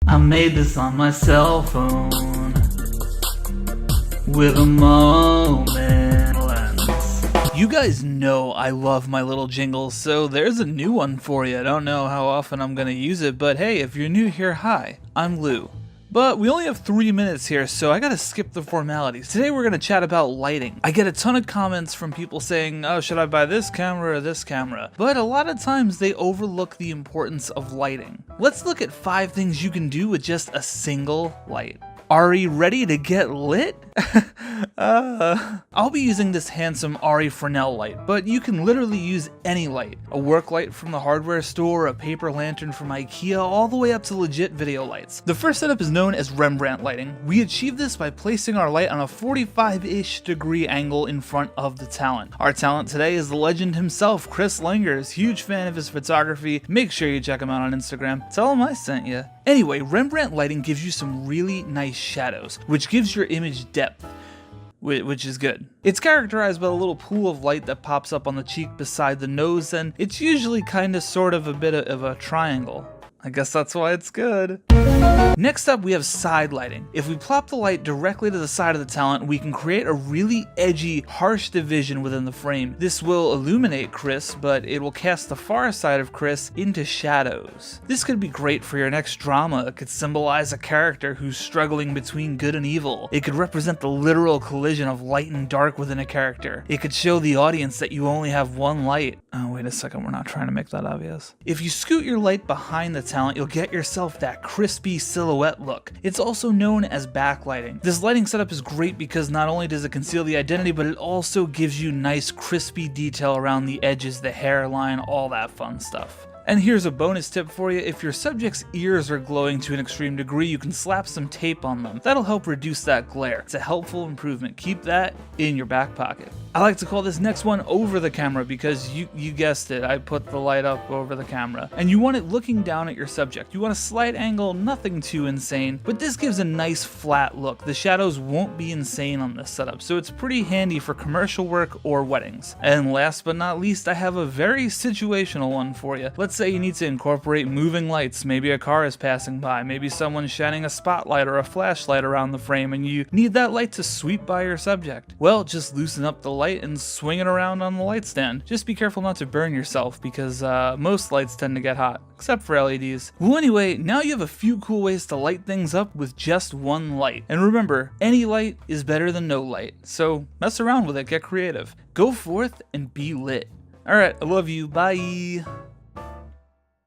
I made this on my cell phone with a Moment lens. You guys know I love my little jingles, so there's a new one for you. I don't know how often I'm gonna use it, but hey, if you're new here, hi, I'm Lou. But we only have 3 minutes here, so I gotta skip the formalities. Today we're gonna chat about lighting. I get a ton of comments from people saying, oh, should I buy this camera or this camera? But a lot of times they overlook the importance of lighting. Let's look at 5 things you can do with just a single light. Are ready to get lit? I'll be using this handsome Ari Fresnel light, but you can literally use any light. A work light from the hardware store, a paper lantern from IKEA, all the way up to legit video lights. The first setup is known as Rembrandt lighting. We achieve this by placing our light on a 45-ish degree angle in front of the talent. Our talent today is the legend himself, Chris Langers. Huge fan of his photography. Make sure you check him out on Instagram. Tell him I sent you. Anyway, Rembrandt lighting gives you some really nice shadows, which gives your image depth, which is good. It's characterized by a little pool of light that pops up on the cheek beside the nose, and it's usually kinda sort of a bit of a triangle. I guess that's why it's good. Next up, we have side lighting. If we plop the light directly to the side of the talent, we can create a really edgy, harsh division within the frame. This will illuminate Chris, but it will cast the far side of Chris into shadows. This could be great for your next drama. It could symbolize a character who's struggling between good and evil. It could represent the literal collision of light and dark within a character. It could show the audience that you only have one light. Oh, wait a second, we're not trying to make that obvious. If you scoot your light behind the talent, you'll get yourself that crispy silhouette look. It's also known as backlighting. This lighting setup is great because not only does it conceal the identity, but it also gives you nice crispy detail around the edges, the hairline, all that fun stuff. And here's a bonus tip for you. If your subject's ears are glowing to an extreme degree, you can slap some tape on them. That'll help reduce that glare. It's a helpful improvement. Keep that in your back pocket. I like to call this next one over the camera because you guessed it, I put the light up over the camera. And you want it looking down at your subject. You want a slight angle, nothing too insane, but this gives a nice flat look. The shadows won't be insane on this setup, so it's pretty handy for commercial work or weddings. And last but not least, I have a very situational one for you. Let's say you need to incorporate moving lights. Maybe a car is passing by, maybe someone's shining a spotlight or a flashlight around the frame and you need that light to sweep by your subject. Well, just loosen up the light and swing it around on the light stand. Just be careful not to burn yourself because most lights tend to get hot, except for LEDs. Well, anyway, now you have a few cool ways to light things up with just one light. And remember, any light is better than no light. So mess around with it, get creative. Go forth and be lit. Alright, I love you, bye!